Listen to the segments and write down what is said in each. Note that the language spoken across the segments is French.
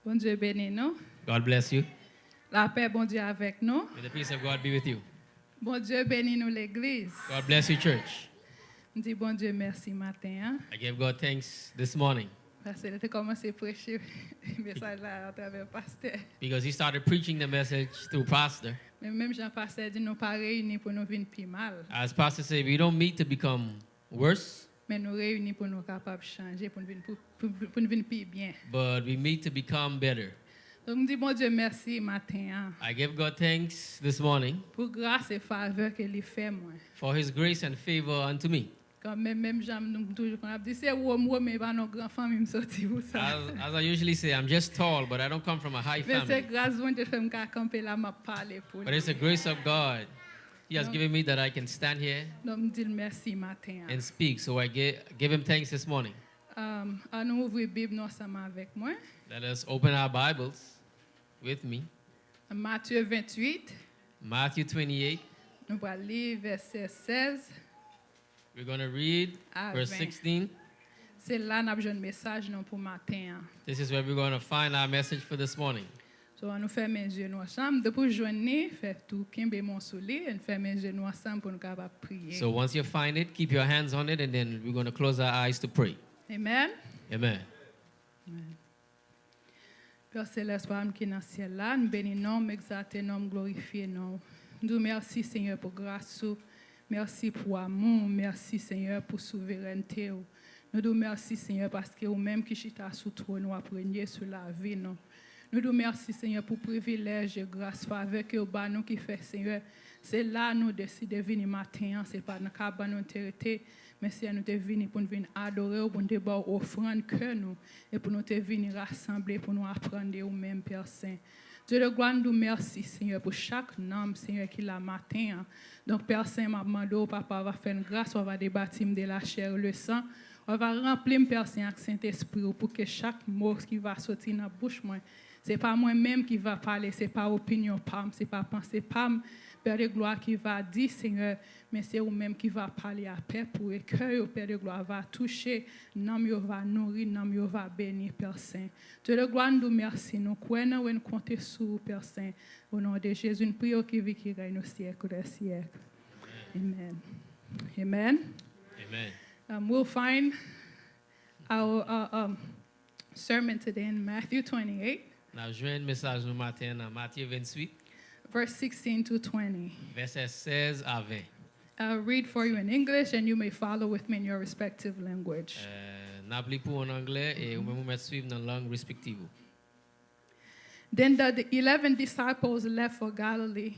Bon Dieu bénisse nous. God bless you. La paix, bon Dieu avec nous. May the peace of God be with you. Bon Dieu bénisse nous l'église. God bless you, church. Je dis bon Dieu merci matin. Hein? I give God thanks this morning Parce qu'il a commencé à prêcher le message là à travers le pasteur. because he started preaching the message through pastor. Mais même Jean-Pasteur dit nous pas réunis pour nous venir plus mal. As pastor said, we don't meet to become worse, Mais nous réunis pour nous capables de changer, pour nous venir pour nous venir plus bien. but we meet to become better. Donc je dis bon Dieu merci matin. Hein? I give God thanks this morning Pour grâce et faveur qu'il fait moi. for his grace and favor unto me. Quand même j'aime nous toujours qu'on a dit c'est moi mais pas nos grands familles me sorti pour ça. As I usually say, I'm just tall, but I don't come from a high Mais c'est family. grâce bon Dieu fait me camper là m'a parler pour. But it's the grace of God he has given me that I can stand here Donc me dire merci matin. and speak. So I give him thanks this morning. À nous ouvrir Bible nous ensemble avec moi. Let us open our Bibles with me. Matthieu 28, Matthew 28. nous allons lire verset 16 We're going to read à verse 20. 16. C'est là nous avons un message non pour matin. This is where we're going to find our message for this morning. So on nous ferme les yeux nous ensemble depuis journée faire tout kimbe mon soleil et ferme les yeux nous ensemble pour nous capable prier. So once you find it, keep your hands on it, and then we're going to close our eyes to pray. Amen. Amen. Père céleste, Père qui est dans le ciel là, nous bénissons, nous exaltons, nous glorifions. Nous merci Seigneur pour grâce, merci pour amour, merci Seigneur pour souveraineté. Nous nous merci Seigneur parce que vous-même qui chita sous trône nous apprenez sur la vie. Nous nous merci Seigneur pour privilège et grâce, faveur que vous nous qui fait Seigneur. C'est là nous décidons de venir matin, c'est pas dans le cas nous intérêté. Mais si nous te venir pour nous venir adorer, pour nous te offrande que nous, et pour nous te venir rassembler, pour nous apprendre au même Père Saint. Dieu de gloire, nous merci Seigneur pour chaque homme, Seigneur, qui l'a matin. Donc Père Saint, m'a demandé au Papa va faire une grâce, on va débattre de la chair le sang, on va remplir Père Saint avec Saint-Esprit pour que chaque mot qui va sortir dans la bouche, c'est pas moi-même qui va parler, c'est pas opinion pam, c'est pas pensée pam. Père de gloire qui va dire, Seigneur, mais c'est vous-même qui va parler à paix pour le cœur, Père de gloire va toucher, nom va nourrir, nom va bénir, Père Saint. Dieu de gloire, nous merci, nous croyons et nous comptons sur Père Saint. Au nom de Jésus, une prière qui vit, qui règne au siècle des siècles. Amen. Amen. Amen. We'll find our sermon today in Matthew 28, Now, join le message nous matin dans Matthieu 28, verse 16 to 20. verset 16 à 20. I'll read for you in English, and you may follow with me in your respective language. N'a pris pour en anglais et on va vous mettre suivre dans la langue respective. Then the 11 disciples left for Galilee,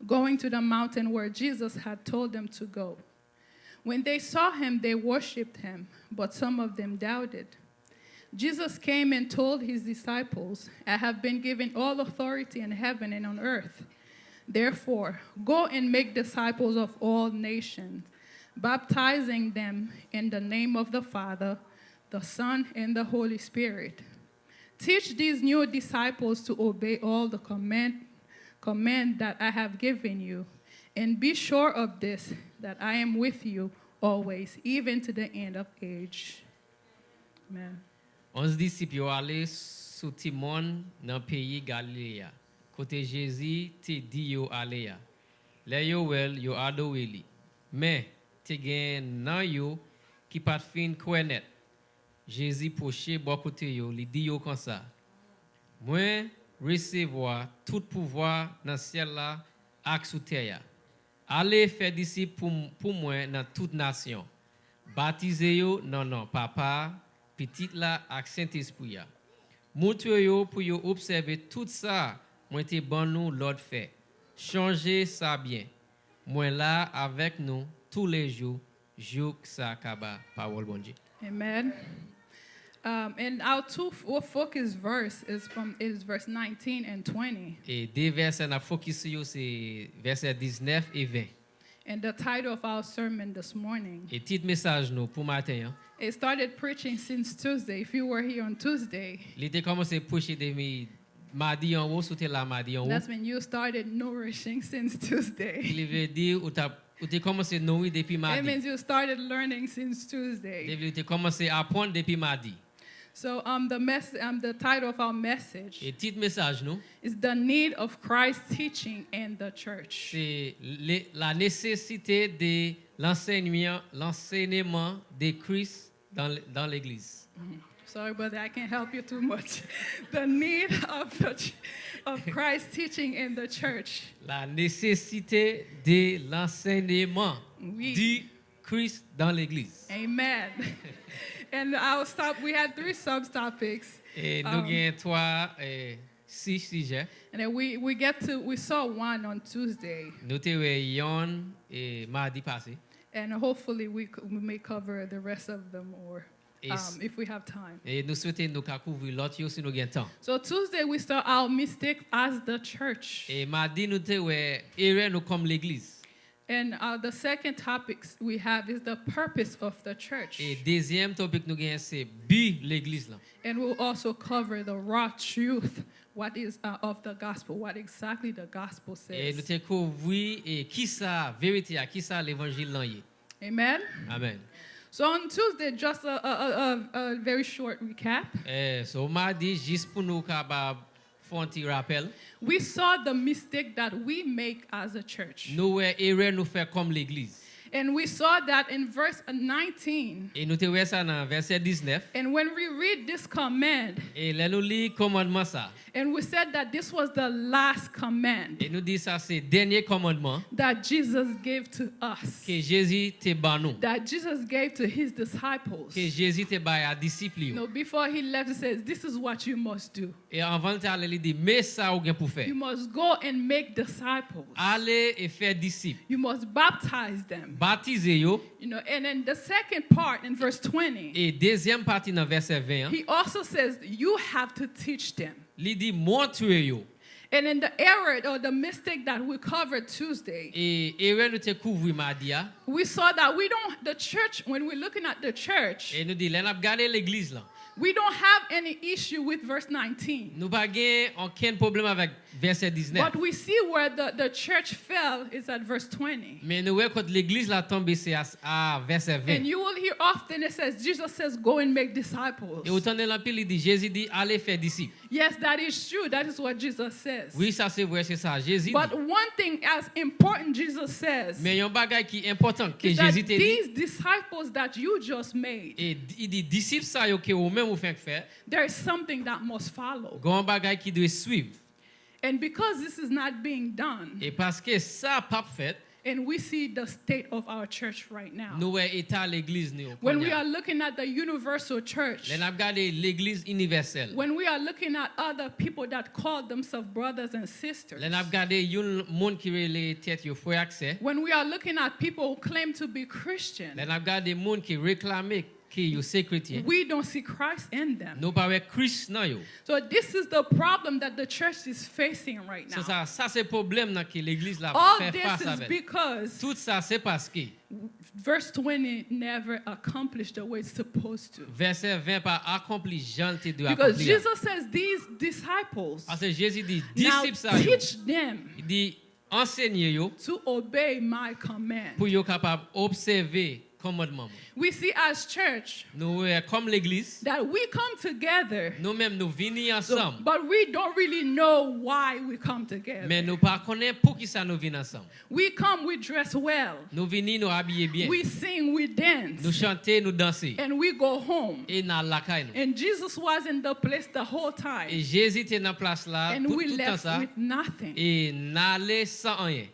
going to the mountain where Jesus had told them to go. When they saw him, they worshipped him, but some of them doubted. Jesus came and told his disciples, I have been given all authority in heaven and on earth. Therefore, go and make disciples of all nations, baptizing them in the name of the Father, the Son, and the Holy Spirit. Teach these new disciples to obey all the command that I have given you, and be sure of this, that I am with you always, even to the end of age. Amen. 11 disciples sont allés sous Timon dans le pays Galilée. Côté Jésus te dit yo aller. Les yo wel yo adoré li. Mais te gen nan yo qui pas fin kwenet. Jésus poché bo côté yo li dit yo comme ça. Moi recevoir tout pouvoir dans ciel là ak sous terre. Allez faire disciples pour moi dans toute nation. Baptisez yo non papa petit là ak Saint-Esprit. Montre yo pour yo observer tout ça moi te bon nous l'autre fait. Changer ça bien. Moi là avec nous tous les jours jour ça kaba pawòl Bondye. Amen. And our focus verse is verse 19 and 20. Et deux versets na focus yo c'est verset 19 et 20. And the title of our sermon this morning, Et titre message nous pour matin. it started preaching since Tuesday. If you were here on Tuesday, Il était commencé prêcher depuis Madi en haut, c'était la Madi en haut. that's when you started nourishing since Tuesday. Il veut dire ou t'as commencé à nourrir depuis It Madi. means you started learning since Tuesday. Tu as commencé à apprendre depuis Madi. So the title of our message Et titre message nous, is The Need of Christ's Teaching in the Church. c'est la nécessité de l'enseignement de Kris dans l'église. Sorry, brother, I can't help you too much. The need of Christ's teaching in the church. La nécessité de l'enseignement Oui. du Christ dans l'église. Amen. And we had 3 subtopics. Et nous avons 6 sujets. And then we saw one on Tuesday. Nous avons yon et mardi passé. And hopefully we may cover the rest of them or if we have time. Et nous souhaitons nous couvrir l'autre si nous avons temps. So Tuesday we start our mistake as the church. Et mardi nous avons erreur nous comme l'église. And the second topic we have is the purpose of the church. Et deuxième topic nous avons c'est but l'église là. And we'll also cover the raw truth, what is of the gospel, what exactly the gospel Et nous says. avons couvrir et qui ça vérité qui ça l'évangile là est. Amen. Amen. So on Tuesday, just a very short recap. So mardi juste pour nous capable faire un petit rappel. We saw the mistake that we make as a church. Nous erreur nous faire comme l'église. And we saw that in verse 19. Et nous te voyons ça dans verset 19. And when we read this command, Et là nous lis commandement ça. and we said that this was the last command Et nous dit ça c'est dernier commandement that Jesus gave to us, que Jésus te ba nous. that Jesus gave to his disciples. Que Jésus te ba à disciples yo. No, before he left, he says, this is what you must do. Et avant de aller il dit mais ça ou gen pour faire. You must go and make disciples. Aller et faire disciples. You must baptize them. Baptiser yo. You know, and then the second part in verse 20, Et deuxième partie dans verset 20. he also says you have to teach them. Il dit montre yo. And in the error or the mistake that we covered Tuesday, Et erreur nous te couvrir mardi a. we saw that the church, when we're looking at the church, Et nous dit là n'a regarder l'église là. we don't have any issue with verse 19. Nous pas gain aucun problème avec verset 19. But we see where the church fell is at verse 20. Mais nous voyons quand l'église la tombé c'est à verset 20. And you will hear often it says, Jesus says, go and make disciples. Et autant de l'empile il dit Jésus dit allez faire disciples. Yes, that is true. That is what Jesus says. Oui, ça c'est vrai, c'est ça. Jésus But dit. one thing as important Jesus says Mais il y a un bagage qui est important que is that Jésus te dit. these disciples that you just made, Et il dit disciples ça yo que ou même ou fait faire. there is something that must follow. Gon bagage qui doit suivre. And because this is not being done, Et parce que ça pas fait, and we see the state of our church right now. nous voyons état l'église nous. When we are looking at the universal church, Là n'a regardé l'église universelle. when we are looking at other people that call themselves brothers and sisters, Là n'a regardé yon monde qui les tête yo frère accès. when we are looking at people who claim to be Christian, Là n'a regardé monde qui réclame que yo c'est chrétien. we don't see Christ in them. Nous pas avec Christ nan yo. So this is the problem that the church is facing right now. Ça c'est problème que l'église la All fait this face is avec. because Tout ça c'est parce que verse 20 never accomplished the way it's supposed to. verset 20 pas accompli Jean te doit Because accomplir. Jesus says these disciples, Parce que Jésus dit now disciples ça yo. teach them Il dit enseignez yo to obey my command. pour yo capable observer commandement. We see as church Nous comme l'église, that we come together, nous-mêmes nous venons ensemble. but we don't really know why we come together. Mais nous pas connaît pour qui ça nous venons ensemble. We come, we dress well, Nous venons nous habiller bien. we sing, we dance, Nous chanter, nous danser. and we go home. Et na la caille nous. And Jesus was in the place the whole Et time, Jésus était dans place là and pour we tout le temps left ça with nothing. et n'aller sans rien.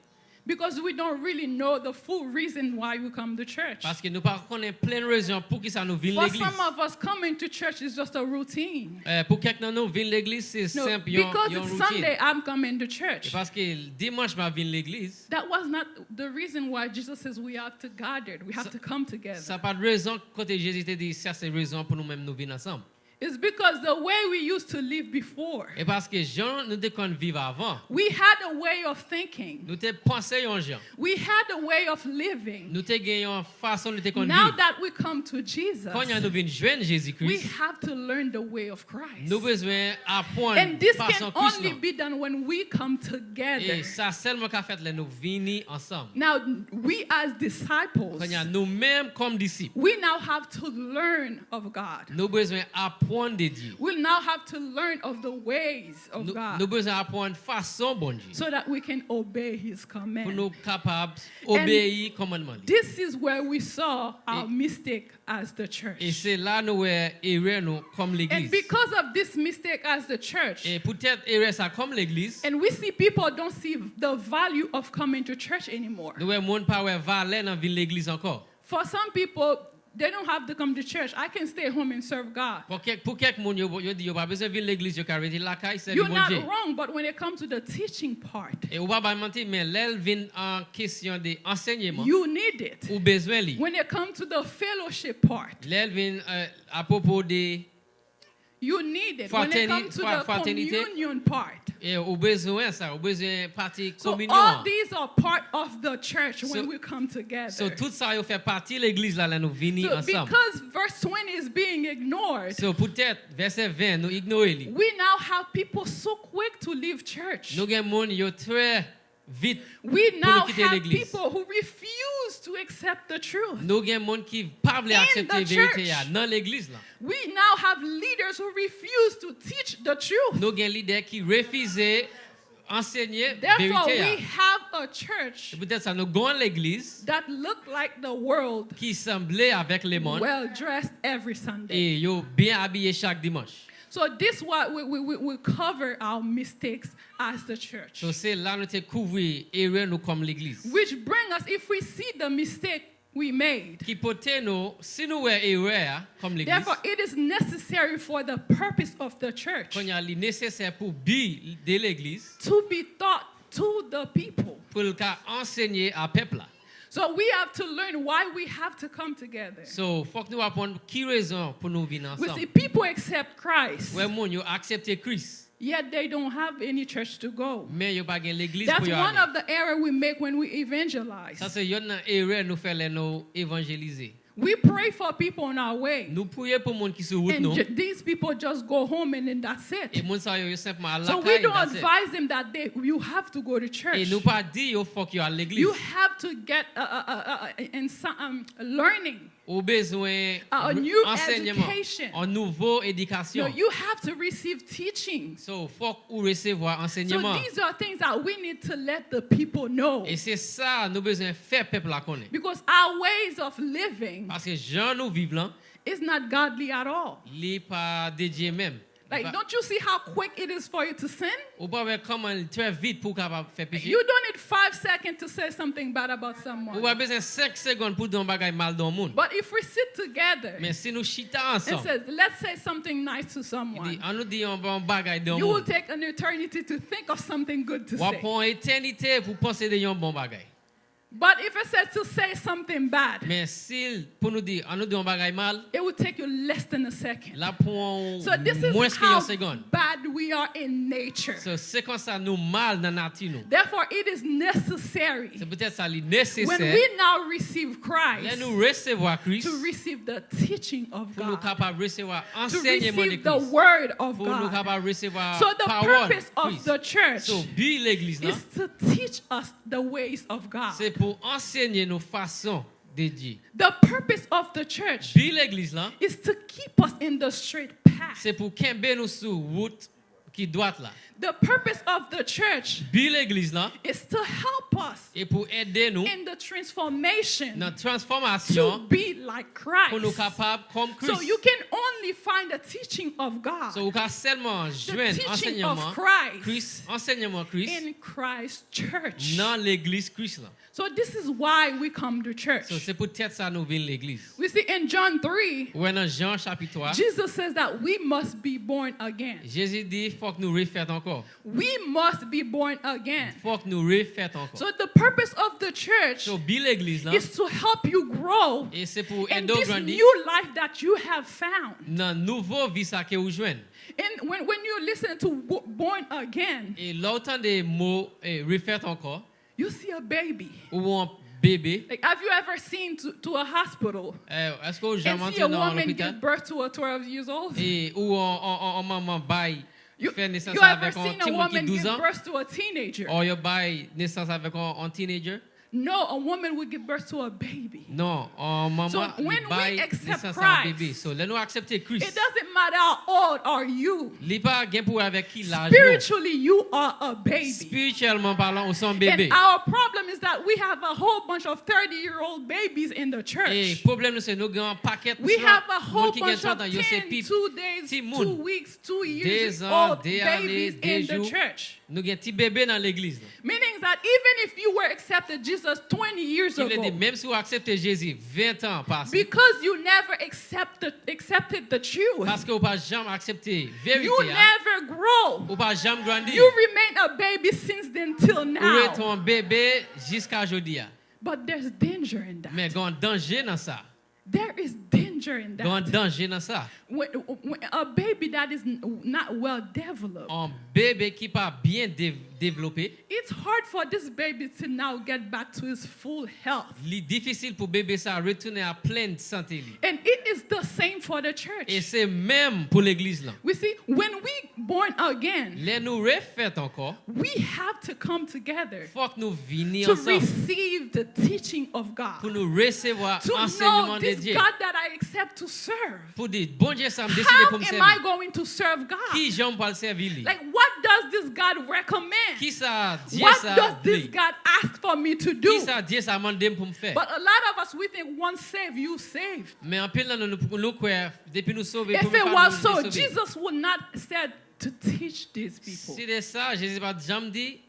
Because we don't really know the full reason why we come to church. Parce que nous pas connaît plein de raisons pour qui ça nous vient For l'église. some of us, coming to church is just a routine. Pour quelqu'un nous vient l'église c'est No, simple, because yon it's routine. Sunday, I'm coming to Et church. parce que dimanche m'a vient l'église. That was not the reason why Jesus says we have to gather. We have to come together. Ça pas de raison côté Jésus te dit ça c'est raison pour nous même nous venir ensemble. It's because the way we used to live before, Et parce que Jean nous te qu'on vivre avant. we had a way of thinking. Nous te pensé yon Jean. We had a way of living. Nous te gagnons façon nous te qu'on Now vivre. that we come to Jesus, Quand nous venons joindre we Jésus-Christ, have to learn the way of Christ. nous besoin apprendre And this façon can Christ. only be done when we come Et together. ça seulement qu'a fait là nous venir ensemble. Now, we as disciples, Quand nous-mêmes comme disciples, we now have to learn of God. nous besoin apprendre apprendre de Dieu. We'll now have to learn of the ways of Nous God besoin apprendre façon bon Dieu. so that we can obey His Pour command. nous capables obéir commandement. This is where we saw our mistake as the Et church. c'est là nous erreur nous comme And l'église. because of this mistake as the church, Et peut-être erreur ça comme l'église. and we see people don't see the value of coming to church anymore. Nous monde pas valeur dans ville l'église encore. For some people, they don't have to come to church. I can stay home and serve God. Pour quelques monde yo dit yo pas besoin ville l'église yo carré la caille c'est You're bon not Dieu. wrong, but when it comes to the teaching part, Et ou pas mentir mais l'elle vient en question de enseignement you need it. ou besoin li. When it comes to the fellowship part, L'elle vient à propos de you need it. When it comes to the fraternité. communion part. Et au besoin ça, au besoin partie So communion. all these are part of the church when So- we come together. So tout ça yo fait partie l'église là nous venir So ensemble. because verse 20 is being ignored, So peut-être verset 20 nous ignorer li. we now have people so quick to leave church. Nous gen monde yo très vite. We pour now nous quitter have l'église. people who refuse to accept the truth. Nous gen monde qui pas veut accepter the vérité church. ya dans l'église là. We now have leaders who refuse to teach the truth. Nous gen leader qui refuse enseigner Therefore, vérité we ya. have a church Et peut-être ça nous gon l'église that look like the world, qui semblait avec les mondes well dressed every Sunday. et yo bien habillé chaque dimanche. So this what we cover our mistakes as the church. So c'est là nous te couvrir erreur nous comme l'église. Which bring us, if we see the mistake we made, Qui pote nous si nous ouais erreur comme l'église. therefore it is necessary for the purpose of the church Qu'on y a li nécessaire pour bi de l'église to be taught to the people. pour le cas enseigner à peuple là. So we have to learn why we have to come together. So faut que nous apprendre qui raison pour nous venir We see ensemble. people accept Christ, Ouais mon yo accepter Kris yet they don't have any church to go. mais yo pas gen l'église That's pour yo one aller. of the errors we make when we evangelize. Ça c'est une erreur nous faire les nous évangéliser. We pray for people on our way, Nous prier pour monde qui sur route and nous these people just go home and then that's et it. monde ça yo simplement à la So we caille. don't that's it. advise them that you have to go to Et church. nous pas dire yo faut que yo à l'église. You have to get learning, Au besoin a new enseignement, education. en nouveau No, éducation. you have to receive teaching. So faut ou recevoir So enseignement. these are things that we need to let the people know. Et c'est ça nous besoin faire peuple la connaître. Because our ways of living Parce que gens nous vivent là, is not godly at all. li pas dédié même. Like, don't you see how quick it is for you to sin? Ou pas voir comment très vite pour capable faire péché. You don't need 5 seconds to say something bad about Ou someone. pas besoin 5 secondes pour dire un bagage mal dans le monde. But if we sit together Mais si nous chita and ensemble, says, let's say something nice to il dit, someone, on nous dit un bon bagage dans le you will monde. take an eternity to think of something good to Ou say. pour éternité pour penser de un bon bagage. But if it says to say something bad, Mais si pour nous dire, on nous dit un bagage mal, it will take you less than a second. là pour So this moins is que une how seconde. bad we are in nature. So, c'est comme ça nous mal dans la nature nous. Therefore, it is necessary C'est peut-être ça li when nécessaire. we now receive Là Christ nous recevoir Christ to receive the teaching of pour nous God, capables recevoir to enseignement de receive the Christ. word of Pour nous God. capables recevoir So the parole purpose of Christ. the church So, bi l'église là, is to teach us the ways of God. c'est pour enseigner nos façons de Dieu. The purpose of the church Bi l'église là, is to keep us in the straight path. c'est pour qu'embe nous sur route qui droite là. The purpose of the church Bi l'église là, is to help us et pour aider nous in the transformation dans to transformation be like pour nous Christ. capables comme So Christ. you can only find the teaching of God So, vous pouvez seulement joindre teaching enseignement of Christ Christ, enseignement Christ in Christ's church. dans l'église Christ là. So this is why we come to church. So, c'est peut-être ça nous vient l'église. We see in John 3, Ou dans Jean chapitre 3, Jesus says that we must be born again. Jésus dit faut que nous refaites encore. We must be born again. Faut que nous refaites encore. So the purpose of the church So, bi l'église là, is to help you grow et c'est pour in aider au this grandir new life that you have found. dans nouveau vie ça que vous joignez. And when you listen to born again, Et l'autant des mots refaites encore you see a baby. ou un bébé. Like, have you ever seen to a hospital Est-ce que j'ai and see menti a dans woman l'hôpital give birth to a 12 years old? et ou en maman bail You fait naissance ever avec un seen a petit monde qui woman 12 give ans birth to a teenager? ou yo bail naissance avec un teenager. No, a woman would give birth to a baby. Non, maman So when we bail accept naissance à un Christ, bébé. So, là nous accepter Christ. It doesn't matter how old are you. Li pas gen pour avec qui l'âge. Spiritually, you are a baby. Spirituellement parlant, on sont bébé. And our problem is that we have a whole bunch of 30-year-old babies in the Et church. problème nous c'est nous gen un paquet We have a whole qui gen bunch of 30 ans, yo c'est 10, pip. 2 days, ti 2 moun. weeks, 2 years Des ans, old des années, babies des in the jours. church. Nous gen ti bébé dans l'église. Meaning that even if you were accepted Jesus 20 years Il veut dire ago, même si vous acceptez Jésus 20 ans passé. because you never accepted the truth, Parce que vous pas jamais accepté vérité. you never grow. Vous pas jamais grandi. You remain a baby since then till Vous now. êtes un bébé jusqu'à aujourd'hui. But there's danger in that. Mais il y a un danger dans ça. There is danger in Il y a un that. danger dans ça. When a baby that is not well developed, Un bébé qui pas bien développé, it's hard for this baby to now get back to his full health. c'est difficile pour bébé ça retourner à pleine santé. And it is the same for the Et church. c'est même pour l'église là. We see, when we born again, Les nous refait encore. we have to come together Faut que nous venions to ensemble receive the teaching of pour God. nous recevoir To enseignement know de this Dieu. God that I accept to serve. Pour dire bon Dieu ça me décide How pour me am I servir. going to serve God? Qui j'aime pas le servir lui? Like, what does this God recommend? Qui ça Dieu What ça does this dit? God ask for me to Qui do? ça Dieu ça mandé pour me faire? But a lot of us, we think once saved, you saved. Mais en pile là nous croire depuis nous sauver If pour it nous was faire so, nous sauver. Jesus would not said to teach these people. Si de ça Jésus pas jamais dit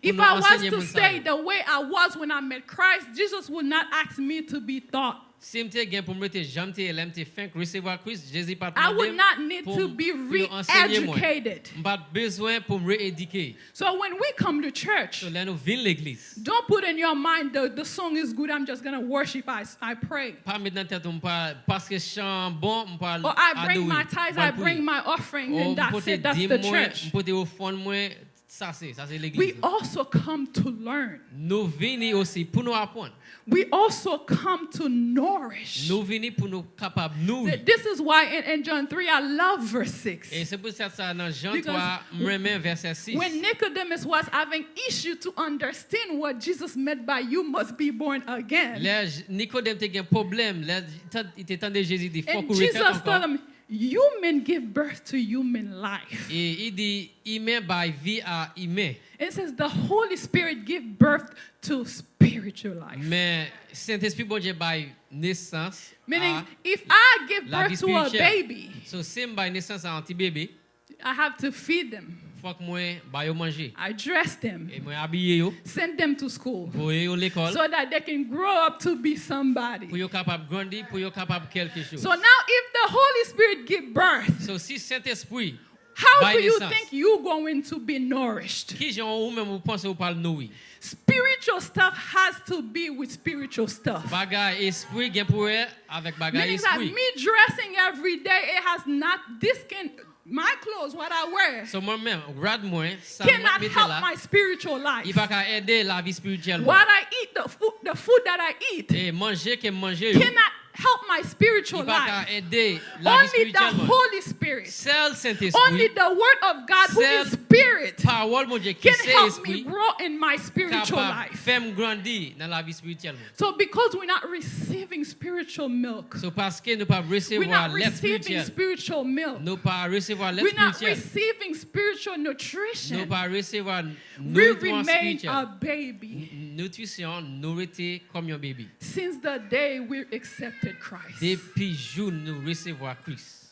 pour If nous I was enseigner to mon stay salut. the way I was when I met Christ, Jesus would not ask me to be taught. Si m'te gen pour me rete jamais te m'te fin recevoir Christ, Jésus pas I would demandé not need pour to be pour enseigner moi. re-educated. Pas besoin pour me rééduquer. So when we come to church, So là nous vinn l'église. don't put in your mind the song is good, I'm just going to worship, I pray. Pas mettre dans tête on pas parce que chant bon on pas Or I bring my tithes, I bring my offering, and that's it, that's the church. Pour te offrande moi ça c'est We l'église. also come to learn. Nous venons aussi pour nous apprendre. We also come to nourish. Nous venons pour nous capable nourrir. This is why in John 3, I love verse 6. Et c'est pour ça dans Jean Because 3 m'remet verset 6. When Nicodemus was having issue to understand what Jesus meant by you must be born again. Là Nicodème te gen problème, là il t'entendait Jésus dit faut And qu'on Jesus refaire told encore. him, human give birth to human life. Et il dit humain by vie à humain. It says the Holy Spirit give birth to spiritual life. Mais Saint-Esprit bon Dieu by naissance. Meaning, if I give la vie birth to a spirituelle. baby, So si by naissance à un petit bébé, I have to feed them. faut que moi ba yo manger. I dress them, Et moi habiller yo, send them to school, voyer yo l'école so that they can grow up to be somebody. pour yo capable grandir, pour yo capable quelque chose. So now, if the Holy Spirit give birth, So si Saint-Esprit how by do you naissance, think you're going to be nourished? qui gens ou même vous pensez ou parle nourrir. Spiritual stuff has to be with spiritual stuff. Bagay esprit gen pour avec bagay Meaning that esprit. me dressing every day, it has not, this can, my clothes, what I wear, So moi-même, grade moi, ça cannot mette help là, my spiritual life. il va ka aider la vie spirituelle. What I eat, the food that I eat, Et manger que manger yo, cannot help my spiritual il va ka life. aider la vie Only the spirituelle. Holy Spirit, Seul only Saint-Esprit, the Word of God, who Seul is Spirit, parole mon Dieu qui can c'est help me esprit, grow in my spiritual capable life. faire me grandir dans la vie spirituelle. So because we're not receiving spiritual milk, So parce que nous pas we're recevoir not l'aide receiving spirituelle, spiritual milk, nous pas recevoir l'aide we're not spirituelle, receiving spiritual nous nutrition, pas recevoir we nourriture remain a spirituelle. baby Nutrition, nourriture comme un bébé. since the day we accepted Christ. Depuis jour nous recevoir Christ.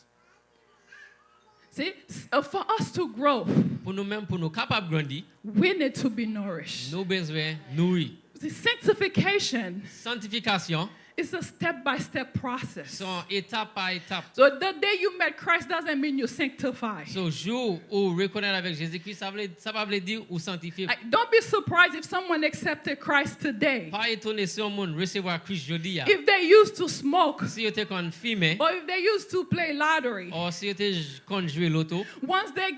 See, for us to grow, Pour nous-mêmes, pour nous capables de grandir, we need to be nourished. nous besoin nourrir. See, sanctification Sanctification, is a step-by-step process. sont étape par étape. So the day you met Christ doesn't mean you're sanctified. So jour où reconnaître avec Jésus-Christ, ça va veut dire ou sanctifier. Like, don't be surprised if someone accepted Christ today. Pas étonné si on monde recevoir Christ jeudi. If they used to smoke, Si vous êtes kon fumer, or if they used to play lottery, ou si vous êtes kon jouer l'auto, once they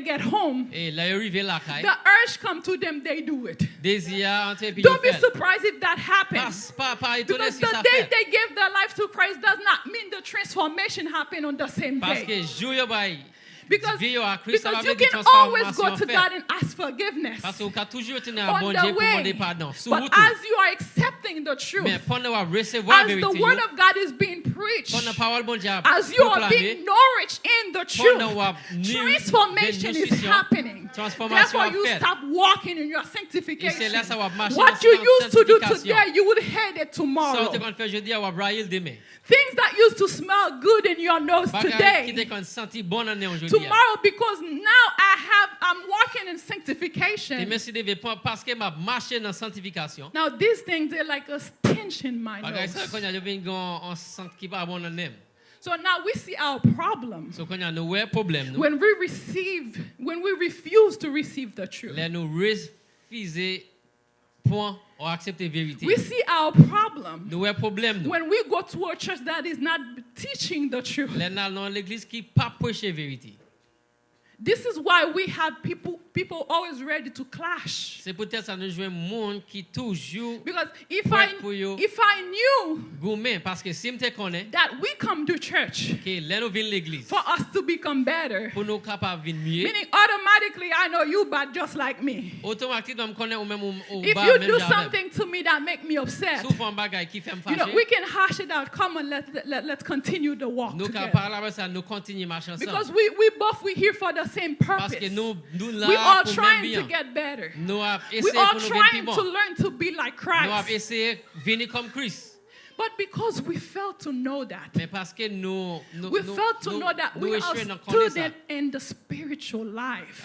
get home, et là, vous arrivez la caille, the urge come to them, they do it. désir entre puis Don't be surprised if that happens. pas étonné Because si the ça day fait. they give their life to Christ does not mean the transformation happened on the same Parce day. que jour yo bay Because vie à Christ, ça va you venir can always go transformation to fait. God and ask forgiveness Parce que vous pouvez toujours tenir on à Bondye the pour way. demander pardon. Sur But route. as you are accepting the truth, Mais pendant que vous recevez la as vérité, the word of God is being preached, pendant parole Bondye as you are being nourished in the truth, transformation is happening. Therefore, you stop walking in your sanctification. What you used to do today, you would hate it tomorrow. Things that used to smell good in your nose today, tomorrow, because now I'm walking in sanctification. Now these things, they're like a stench in my nose. So now we see our problem. When we refuse to receive the truth. We see our problem when we go to a church that is not teaching the truth. This is why we have people always ready to clash. Because if I knew that we come to church for us to become better, meaning automatically I know you bad just like me. If you do something to me that make me upset, we can hash it out. Come on, let's continue the walk together. Because we're here for the same purpose. We are trying to get better. We are trying to learn to be like Christ. But because we failed to know that, we failed to know that we are students in the spiritual life.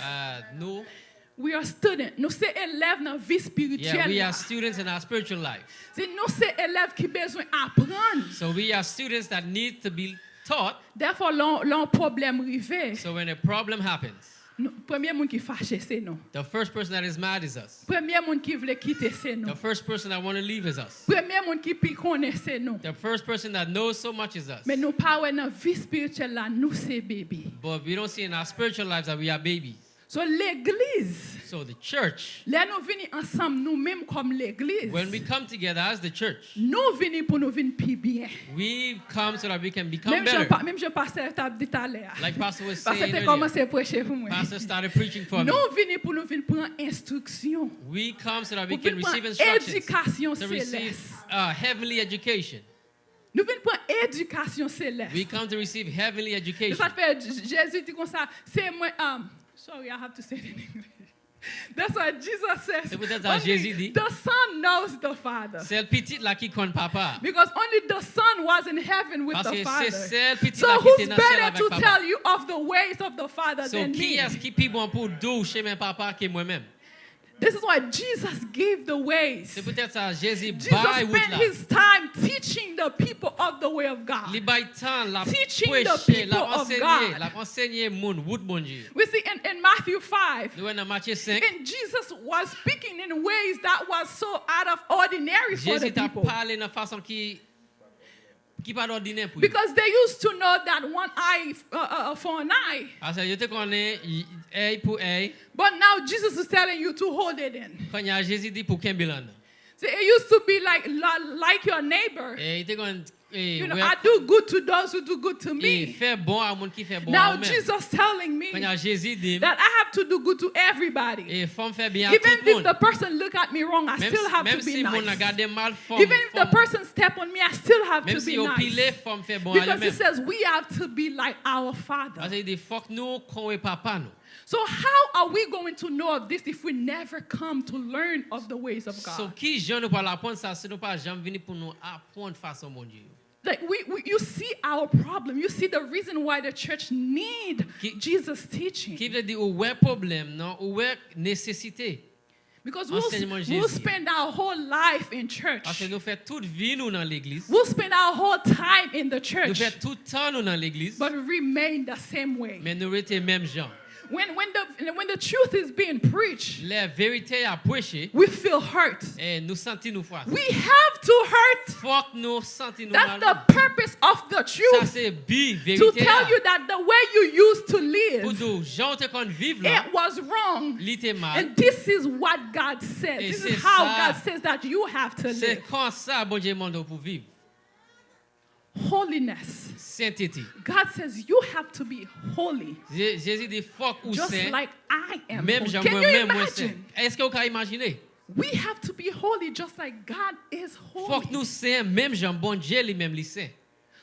We are students. Nous sommes élèves dans vie spirituelle. Yeah, we are students in our spiritual life. C'est nous sommes élèves qui besoin apprendre. So we are students that need to be taught. Therefore, l'on problème rive. So when a problem happens, premier monde qui fâché c'est nous. the first person that is mad is us. Premier monde qui veut quitter c'est nous. The first person that want to leave is us. Premier monde qui pi connaît c'est nous. The first person that knows so much is us. Mais nous pas dans vie spirituelle là, nous c'est bébé. But we don't see in our spiritual lives that we are babies. So l'église. So the church. Là nous venons ensemble nous-mêmes comme l'église. When we come together as the church, nous venons pour nous venir plus bien. We come so that we can become better. Même je pasteur t'a dit tout à l'heure. Like Pastor was Parce saying que earlier. commencé à prêcher pour moi. Pastor started preaching for me. Nous venons pour nous venir prendre instruction. We come so that we can receive instructions. Éducation to receive heavenly education. Nous venons prendre éducation céleste. We come to receive heavenly education. Ça fait Jésus dit comme ça, c'est moi sorry, I have to say it in English. That's why Jesus says, only the Son knows the Father. C'est le petit là qui connaît papa. Because only the Son was in heaven with the Father. So who's better to tell you of the ways of the Father than me? So qui est-ce qui plus bon pour dire chemin papa que moi-même? This is why Jesus gave the ways. C'est peut-être ça Jésus spent his time teaching the people of the way of God. Teaching the people of God. We see in Matthew 5, and Jesus was speaking in ways that was so out of ordinary for the people. Because they used to know that one eye for an eye. But now Jesus is telling you to hold it in. So it used to be like your neighbor. I do good to those who do good to me. Now Jesus telling me that I have to do good to everybody. Even if the person look at me wrong, I still have to be nice. Even if the person step on me, I still have to be nice. Because he says we have to be like our Father. So how are we going to know of this if we never come to learn of the ways of God? Like you see our problem. You see the reason why the church need Jesus' teaching. Because we'll spend our whole life in church. We'll spend our whole time in the church. But remain the same way. When the truth is being preached, we feel hurt. We have to hurt. That's the purpose of the truth. To tell you that the way you used to live, it was wrong. And this is what God says. This is how God says that you have to live. holiness. sainteté. God says you have to be holy, Jésus dit faut que vous just saint, like I am même holy. j'en Can you moi-même moi saint. imagine? Est-ce que vous pouvez imaginer? We have to be holy just like God is Faut que holy. nous saint, même Jean Bondye lui-même lui saint.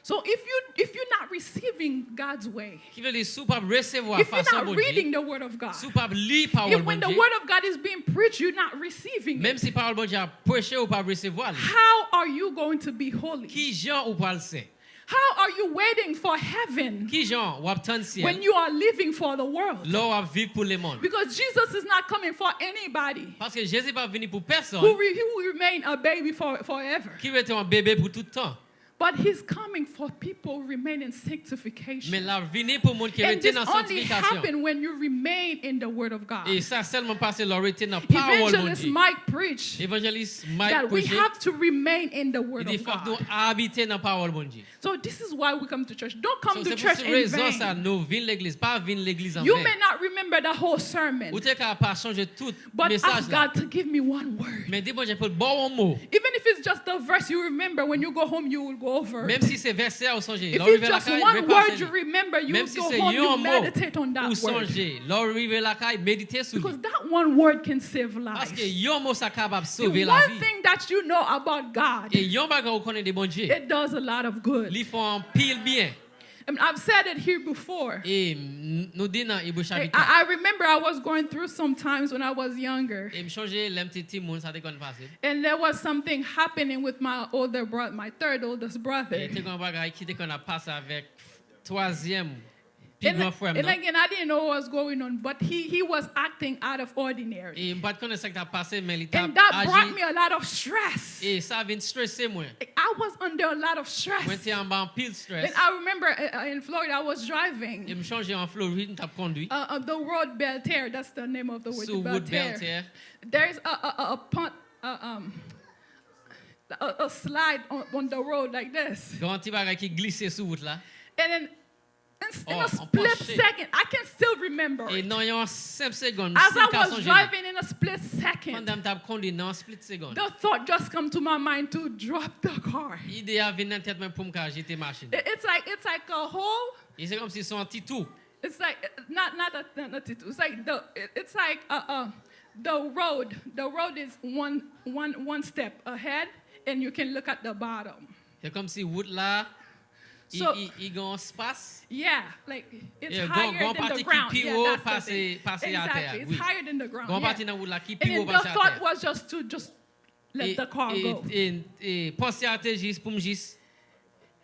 So if you're not receiving God's way, Qui veut dire sous pas recevoir if you're façon not bon reading Dieu, the word of God, sous pas lire parole if bon when the Dieu, word of God is being preached, you're not receiving même it, si parole bon Dieu a prêché ou pas recevoir, how are you going to be holy? qui Jean ou pas le saint? How are you waiting for heaven Qui Jean ou attend ciel? when you are living for the world? Là on vivre pour le monde. Because Jesus is not coming for anybody Parce que Jésus pas venu pour personne who will remain a baby forever. qui veut être un bébé pour tout le temps. But he's coming for people who remain in sanctification. Mais la venu pour monde qui And rete this dans only sanctification. happens when you remain in the word of God. Et ça seulement parce que leur rete dans parole bon Evangelist Dieu. Mike preached Évangéliste Mike that we prêché, have to remain in the il word dit of faut que nous God. habiter dans parole bon Dieu. So this is why we come to church. Don't come So, to c'est pour church cette in raison ça vain. nous venons l'église, pas venir l'église en You vain. may not remember the whole sermon, Ou t'es capable pas changer tout but message ask là. God to give me one word. Mais dis bon Dieu pour le bon mot. Even if it's just a verse you remember, when you go home, you will go over Même it. si c'est verset ou songer, If là it's arrivé la just caille, one repassez word you le. remember, you Même will si go c'est home, un you mot meditate on that ou word. songer, là arrivé la caille, méditez sur Because lui. that one word can save Parce que lives. yon mot ça capable The sauver la one vie. thing that you know about God, Et yon bagay ou connaît des bon Dieu. it does a lot of good. Li font un pile bien. I mean, I've said it here before. Et nous dit dans Hébreu chapitre 4. I remember I was going through some times when I was younger, Et me changer l'MTT moun ça te kon passer. and there was something happening with my older brother, my third oldest brother. Et te kon bagay qui te kon a passé avec troisième plus And, grand frère and non. again, I didn't know what was going on, but he was acting out of ordinary. Et m'pas connait ça qui t'a passé mais il t'a And that brought agi me a lot of stress. et ça vient stresser moi. I was under a lot of stress. Moi t'es en bas en pile stress. And I remember in Florida, I was driving. Et me changer en Floride t'a conduit The road Belterre, that's the name of the word. sur route Belterre. There's a slide on the road like this. Grand petit bagay qui glissait sur route là. And then in Oh, a on split penchait. second, I can still remember Et it. non yon 5 secondes, As si I ka was songe. driving in a split second, Pendant t'a conduit dans split seconde. the thought just come to my mind to drop the car. Idée a venu dans tête même pour me jeter machine. It's like a hole. Et c'est comme si son petit tout. It's like not it. It's like the road. The road is one step ahead, and you can look at the bottom. C'est comme si route là So- il gon espace. Yeah, like it's Yeah, higher gon than parti the qui ground. pi Yeah, haut, that's the thing. passe à Exactly, terre, it's oui. higher than the ground. Gon Yeah. parti dans route là qui And pi then haut the passe à thought terre. was just to let the car go. Et penser à terre juste pour me juste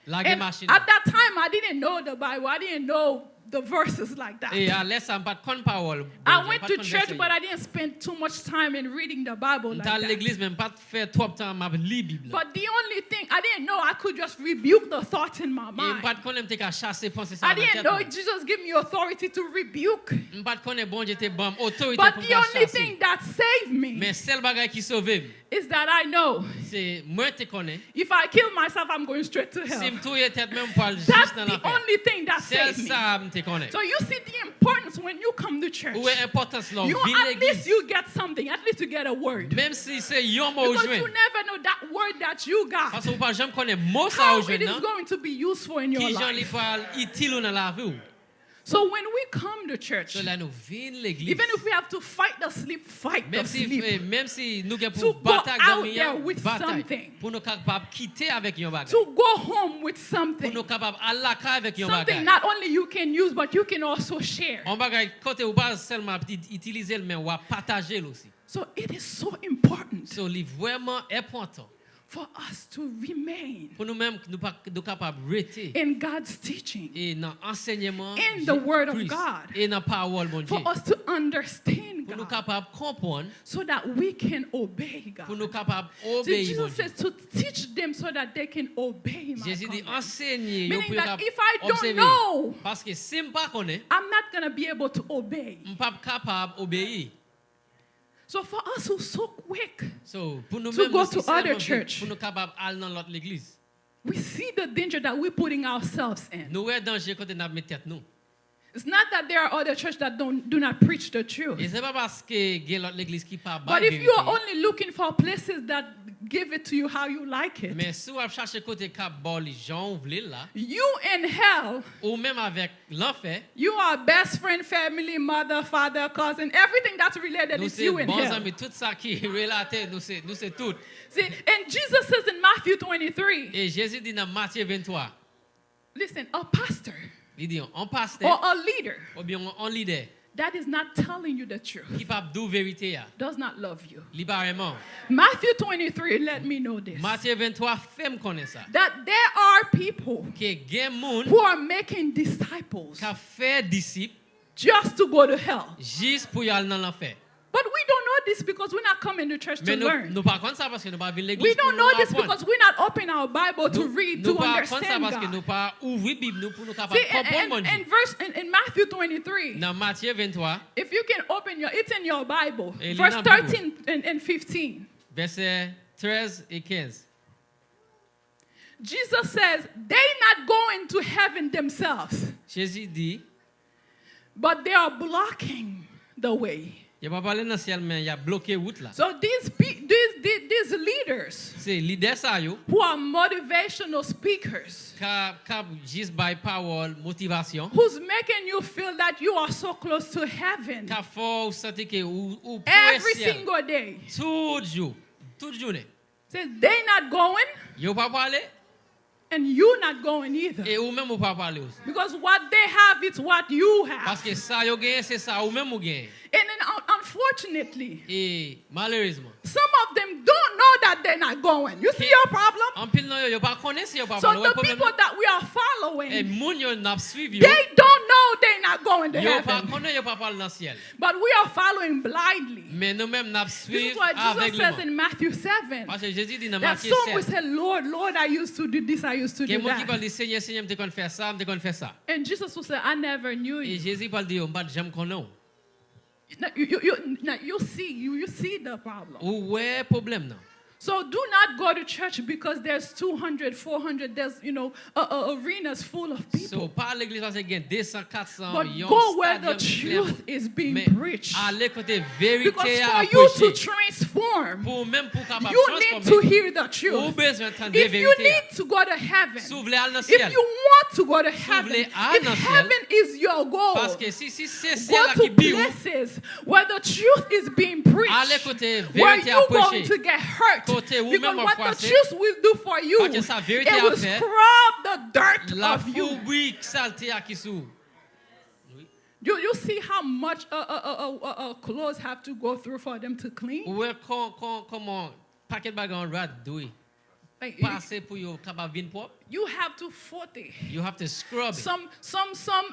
laguer And machine. at that time, I didn't know the Bible. I didn't know the verses like that. Et à l'aise ça pas de parole. I went to church, but I didn't spend too much time in reading the Bible like Dans that. l'église même pas faire trop de temps m'a lire Bible. But the only thing, I didn't know I could just rebuke the thoughts in my Et mind. pas de connaître t'es qu'à chasser penser ça I dans didn't tête. know Jesus gave me authority to rebuke. Pas de connaître bon Dieu te bon autorité But pour the only chasser. thing that saved me Mais seul bagage qui sauve is that I know c'est moi te connais. if I kill myself, I'm going straight to Si hell. me touye tête même pour That's juste dans the l'enfer. only thing that C'est saved me. ça me te connais. So you see the importance when you come to church. Où est l'importance là? You Vin at least l'église. you get something. At least you get a word. Même si c'est yon mot Because you joint. never know that word that you got. Parce que vous pas jamais connaître mot ça How au it joint is going to be useful in your qui j'en li life. parle utile dans la vie. ou. So when we come to church, So là nous vin l'église. even if we have to fight the sleep, fight the sleep. Même si nous gagne To pour go bataille out dans there with bataille something. pour nous capable quitter avec yon bagage. To go home with Pour something. nous capable aller la caille avec yon Something bagage. not only you can use, but you can also share. On bagage côté ou pas seulement utiliser mais ou partager aussi. So it is so important So li vraiment important for us to remain pour nous même nous capable rester in God's teaching, et dans enseignement in the word of Christ, God, et dans parole bon Dieu for us to understand pour nous God, capable comprendre so that we can obey pour God. nous capable See, obéir bon Jesus Dieu. says to teach them so that they can obey my Jésus dit command. enseigner yo Meaning pour that capable if I don't observer know, parce que si me pas connaît I'm not going to be able to obey. on pas capable obéir. So for us who's so quick, So pour nous To même go nous, to si other seulement church. pour nous capable aller dans l'autre l'église. we see the danger that we're putting ourselves in. Nous est danger quand on a mis tête nous. It's not that there are other churches that do not preach the truth. Et c'est pas parce que gen l'autre l'église qui pas But ba if you are vérité. only looking for places that give it to you how you like it, Mais si vous cherchez côté cap bon les gens vle là, you in hell, ou même avec l'enfer, you are best friend, family, mother, father, cousin, everything that's related nous is c'est you in bons hell. amis, tout ça qui est relaté, nous c'est tout. See, and Jesus says in Matthew 23, Et Jésus dit dans Matthieu 23, listen, a pastor il dit un pasteur or a leader ou bien un leader that is not telling you the truth qui pas dou vérité ya, does not love you. li pa vraiment. Matthew 23 let me know this. Matthieu 23 fait me connaître ça. That there are people Que gen moun who are making disciples qui fait disciple just to go to hell. juste pour y aller dans l'enfer. But we don't know this because we're not coming to church to Mais learn. nous pas connaître ça parce que nous pas venir l'église We pour don't nous know this apprendre. because we're not opening our Bible to read, Nous to pas connaître ça understand parce que nous God. pas ouvrir Bible nous pour nous capable See, comprendre mon Dieu. in Matthew 23, Dans Matthieu 23, if you can open it's in your Bible, Et verse lis dans la 13 and 15. verset 13 et 15. Jesus says, they not going to heaven themselves, Jésus dit, but they are blocking the way. il a pas parlé dans le ciel mais il a bloqué route là. So these leaders C'est leader ça yo, who are motivational speakers, cap juste by pawòl, motivation. who's making you feel that you are so close to heaven Cap faut sentir que ou every ciel single day. toute journée. Says they not going Yo pas parler and you not going either. et ou même ou pas parler aussi. Because what they have is what you Parce have. que ça yo gagne c'est ça ou même ou gagne. And then unfortunately, Et malheureusement, some of them don't know that they're not going. You see your problem? en pile non yo pas connaître yo pas So parler. the people that we are Et following, moun yo n'a suivi yo. they don't know they're not going to Yo pas heaven. connaître yo pas parler dans le ciel. But we are following blindly. Mais nous même n'a This suivi is what Jesus aveuglément. says in Matthew 7. Parce que Jésus dit dans That Matthieu some will 7, say, Lord, Lord, I used to do this, I used to que do moi qui that. parle de Seigneur, Seigneur, me te kon faire ça, me te kon faire ça. And Jesus will say, I never knew Et you. Jésus parle de yo, m'pas jamais connaître. Now, you see the problem. Ou ouais problème non. So do not go to church because there's 200, 400, there's, arenas full of people. So pas l'église parce que gagne 200, 400, But yon go where the stadium truth is being Mais preached. aller côté Because vérité à for you to prêcher. transform, Pour même pour capable you need to transformer. hear the Ou truth. besoin d'entendre If you vérité. need to go to heaven, Si vous voulez aller dans le if ciel. you want to go to heaven, voulez aller if dans le ciel, heaven is your goal, Parce que si c'est go ciel là to qui biou, places where the truth is being preached, aller côté where vérité à you're going prêcher. to get hurt. Côté où Because même en what the français, truth will do for you, parce que sa vérité it à will faire, scrub the dirt La of you. fourbi saleté à qui sous. You see how much clothes have to go through for them to clean? Ouais comment paquet bagan rat doué. Like, Passer pour yo capable vin propre. you have to 40. You have to scrub it. Some.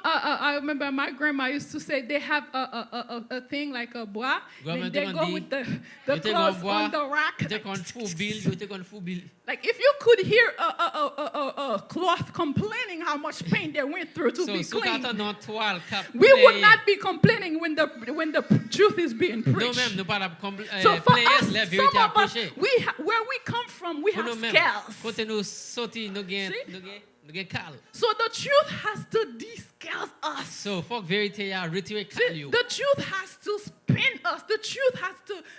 I remember my grandma used to say they have a thing like a bois. Grandma And they te go kon with di, the yo te clothes kon bois, on the rack. yo te kon fou bil, yo te kon fou bil. Like if you could hear a cloth complaining how much pain they went through to be So clean, quand on toile cap. we would not be complaining when the truth is being Nous preached. même nous pas So for player us, la some vérité à of us, prêcher. where we come from, we Pour have nous même scales. côté nous sorti nous gain See? nous gain cal. So the truth has to descale us. So faut que vérité a retirer cal yo. The truth has to spin us. The truth has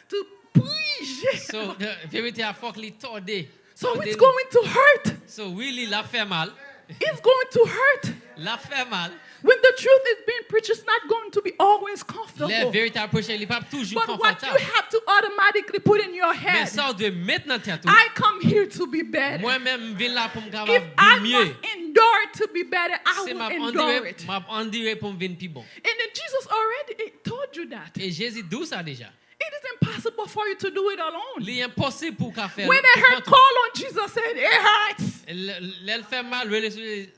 to push. So the vérité a faut que li tordé. So it's going to hurt. So really la fait mal. It's going to hurt. La fait mal. When the truth is being preached, it's not going to be always comfortable. La vérité à prêcher, il pas toujours But what you confortable. have to automatically put in your Mais head, ça de mettre dans tête. I come here to be better. Moi-même viens là pour me If capable I mieux. must endure to be better, I C'est will m'a endure it. enduré pour me venir plus bon. And then Jesus already told you that. Et Jésus dit ça déjà. It is impossible for you to do it alone. Il est impossible pour qu'à faire. When they heard call on Jesus, said it hurts. Elle fait mal,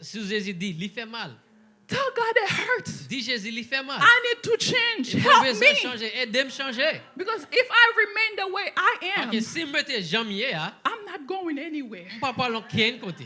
sur Jésus dit, il fait mal. Tell God it hurts. Dit Jésus, il fait mal. I need to change. Il Help besoin me. changer, aidez-moi changer. Because if I remain the way I am, Parce que si je mette jamais, I'm not going anywhere. on ne peut pas aller aucun côté.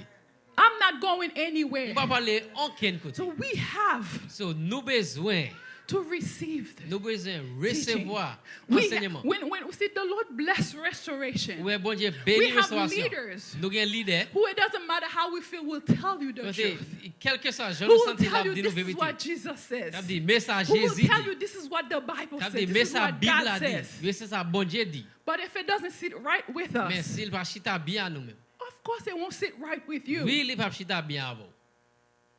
I'm not going On anywhere. ne peut pas aller aucun côté. So we have So nous besoin to receive Nous besoin recevoir we, enseignement. when see the Lord bless restoration, Ouais, bon Dieu we béni have restauration. leaders Nous avons leader. who it doesn't matter how we feel will tell you the truth. Quel que soit je Who nous will sentis tell là you de nos this is vérités. what Jesus says? T'as dit message Who will Jésus tell dit. you this is what the Bible T'as says? dit This is message what Bible God a dit. says. Mais c'est ça bon Dieu dit. But if it doesn't sit right with Mais us, s'il va chita bien à nous-mêmes. of course it won't sit right with you. Oui, il va chita bien avant.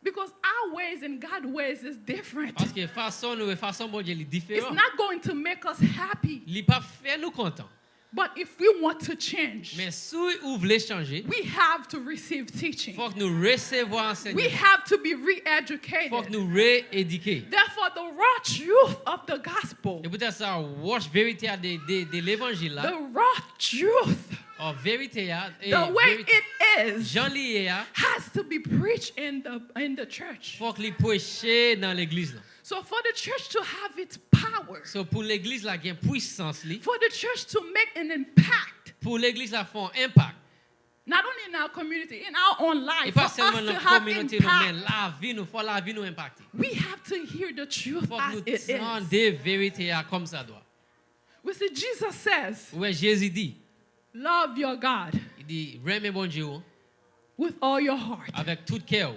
Because our ways and God's ways is different. Parce que façon nous et façon bon Dieu est It's différent. not going to make us happy. Il pas fait nous contents. But if we want to change, Mais si vous voulez changer, we have to receive teaching. faut que nous recevons We enseignement. have to be Faut que re-educated. nous rééduquer. Therefore, the raw truth of the gospel, Et peut-être ça wash vérité de l'évangile là. the raw truth, En vérité the way it is, Jean lié has to be preached in the church. faut que les prêcher dans l'église là. So for the church to have its power, So pour l'église là gain puissance li, for the church to make an impact, pour l'église là font impact. not only in our community, in our own Et life, pas for seulement us dans to la have communauté nous mais impact, la vie nous faut la vie nous impacter. we have to hear the truth Faut as que it nous is. entendre vérité comme ça doit. We see Jesus says, Ouais, Jésus dit, love your God il dit remets bon Dieu with all your heart, avec tout cœur,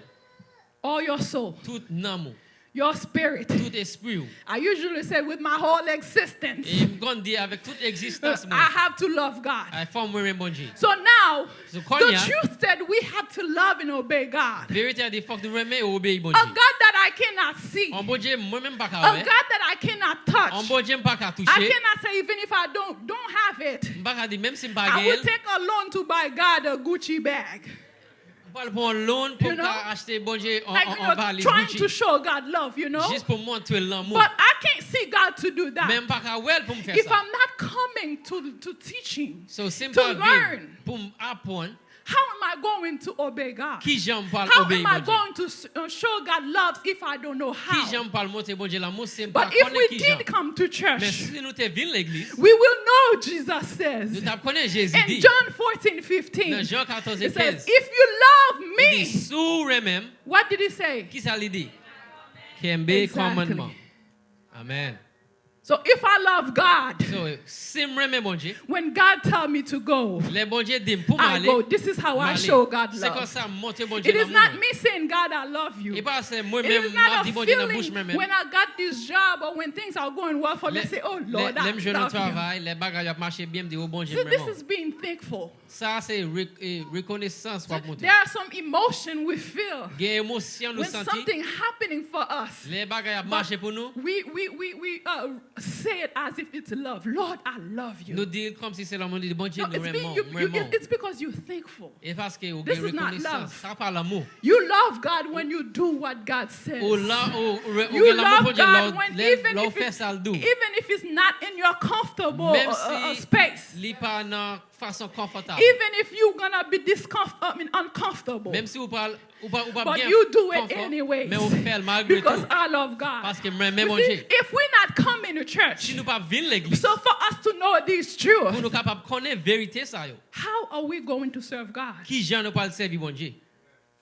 all your soul, tout âme, your spirit. tout esprit. I usually say with my whole existence, Et me dit avec toute existence I moi. have to love God. Il faut me bon Dieu. So now, So the konya, truth said we have to love and obey God. vérité a dit faut que nous remets et obéir bon A Dieu. God that I cannot see, En bon Dieu moi même pas a capable. God that I cannot En touch. bon Dieu pas capable I toucher. cannot say even if I don't have it, Pas capable même si pas I will gagner. take a loan to buy God a Gucci bag. Pas le prendre loan pour You know? acheter bon Dieu Like en bas les trying to Gucci. show God love, you know. Juste pour montrer l'amour. But I can't see God to do that. Même pas capable pour me faire If ça. I'm not coming to teaching, So c'est to pas learn. vivre pour apprendre how am I going to obey God? qui j'aime pas How obéir am I bon Dieu. going to show God love if I don't know Qui how? j'aime pas montrer bon Dieu l'amour c'est pas But if connaître we qui j'aime. did come to Mais church, si nous te vinn l'église, we will know Jesus nous says t'apprenons Jésus in dit John 14, dans 15. Jean 14 et It 15. says, if you love Il dit me, sous même what did he say? qui ça lui dit? Kembe Exactly. commandement. Amen. So if I love God, So si m'aime bon Dieu, when God tell me to go, les bon Dieu dit pour I m'aller. go. This is how I show God C'est comme love. ça monter bon Dieu It is l'amour. not me saying, God, I love you. Et pas c'est moi It même is m'a not dit a bon Dieu dans bouche feeling même. when I got this job or when things are going well for me. I say, oh Lord, I Les jeunes au love you. travail, les bagages ont marché bien, me dit oh bon Dieu So this vraiment. is being thankful. Ça c'est reconnaissance pour monter. There are some emotion we feel Gain émotion nous when sentir. something happening for us. Les bagages ont marché pour nous. We say it as if it's love. Lord, I love you. Nous dire comme si c'est l'amour de bon Dieu No, nous aimons. it's because you're thankful. Et parce que vous This avez is not reconnaissance, love. ça parle l'amour. You love God when you do what God says. Ou You l'amour pour love Dieu, God when even l'on if, fait ça le doux. even if it's not in your comfortable Même si space. li pas dans façon confortable. Even if you're gonna be uncomfortable. Même si vous parlez ou pas But bien you do it confort, anyways. mais vous faites malgré Because tout. I love God. Parce que m'aime You bon see, Dieu. if we're not coming to church, Si nous pas venir l'église, so for us to know these pour truths, nous capable connaître vérité ça yo. how are we going to serve God? Qui j'en nous parle servir bon Dieu.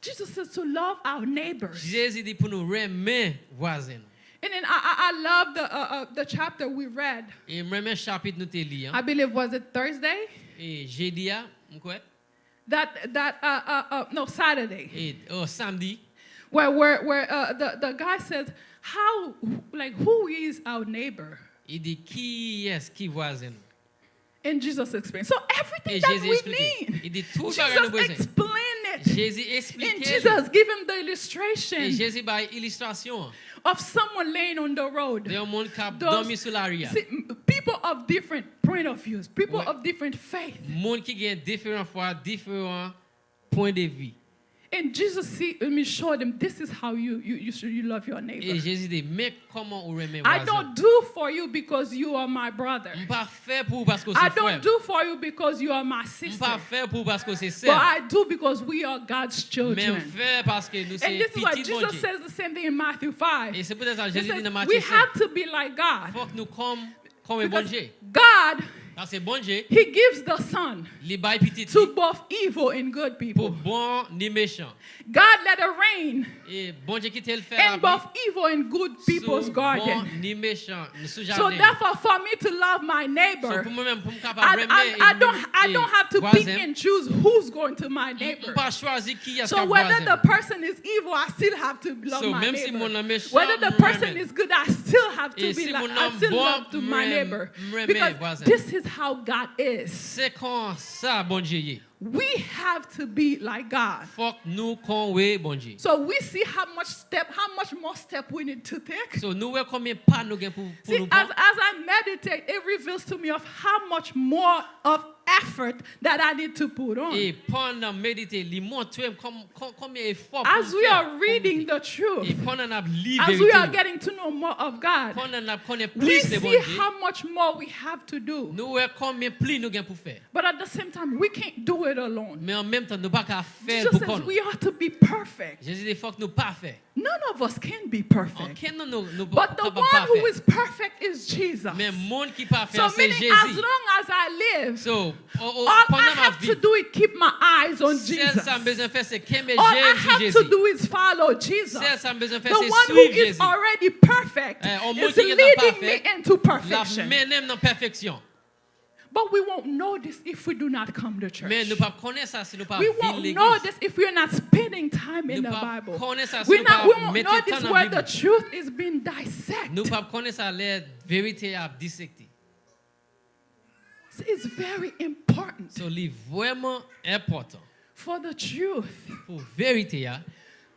Jesus says to love our neighbors. Jésus dit pour nous aimer voisin. And then I love the chapter we read. Et même chapitre nous te li I believe was it Thursday? Et jeudi a, m'kouet? No, Saturday. Et samedi. Where the guy says, who is our neighbor? Il dit qui est qui voisin. And Jesus explained. So everything Et that Jésus we expliquait. need, Il dit tout bagage nous Jesus besoin. explained it. Jésus And expliquait. Jesus give him the Et illustration Jésus ba illustration of someone laying on the road. de un monde qui a Those- dormi sur la rue. See, people of different point of views, people Ouais. of different faith. Monde qui gagne différentes fois différents points de vie. And Jesus showed him this is how you love your Et neighbor. Jésus dit mais comment on aime I voisin? don't do for you because you are my brother. On pas faire pour parce que I c'est don't frère. do for you because you are my On sister. pas faire pour parce que c'est But sœur. I do because we are God's Mais on children. fait parce que nous And c'est this is why petit bon Jesus Dieu. says the same thing in Matthew 5. Et c'est peut-être ça He Jésus says, dit dans we Matthieu 5. have to be like God. Faut que nous comme un bon Because Dieu. God Parce que Bondye, He gives the sun li bay petit to both evil and good pour people. bon ni méchant. God let it rain Et Bondye qui te le fait in both evil and good people's sous garden. bon ni méchant, sous So jardin. therefore, for me to love my So neighbor, pour moi-même, pour me capable I don't have to pick and choose who's going to my neighbor. pas choisir qui est So whether the person is evil, I still have to love So my même si neighbor. mon homme est Whether the méchant, person is good, I still have to Et be si like, mon I homme still bon, love to my neighbor. m'aime Because voisin. this is how God is. C'est comme ça Bondye. We have to be like God. Faut que nous connaissons Bondye. So we see how much more step we need to take. So nous voyons combien pas nous gain pour See, nous as I meditate, it reveals to me of how much more of effort that I need to put on. Et pendant méditer, li montre combien effort As we are reading the truth, et pendant n'a lire as we are vérité. getting to know more of God, Pendant n'a connaît we plus de see Bondye. how much more we have to do. Nous voyons combien plus nous gain pour faire. But at the same time, we can't do it alone. Mais en même temps nous pas qu'à faire Jesus pour says connaître. we ought to be perfect. Jésus dit faut que nous pas faire. None of us can be perfect. Aucun nous But the capable one pas who faire. is perfect is Jesus. Mais monde qui pas So faire c'est meaning as Jésus. long as I live, So all I pendant ma have to vie, do is keep my eyes on celle Jesus. ça besoin faire c'est qu'aimer All I have Jésus. to do is follow Jesus. Celle ça besoin faire The c'est one who suivre is Jésus. already perfect Au is monde qui est leading parfait, me into La perfection. mène dans perfection. But we won't know this if we do not come to church. Mais nous pas connaître ça si nous pas We vivre won't know l'église. this if we are not spending time in Nous the pas Bible. connaître ça si We nous pas won't know mettre this temps where dans the Bible. truth is being dissected. Nous pas connaître ça la vérité à dissecter. It's very important So li vraiment important for the truth pour vérité à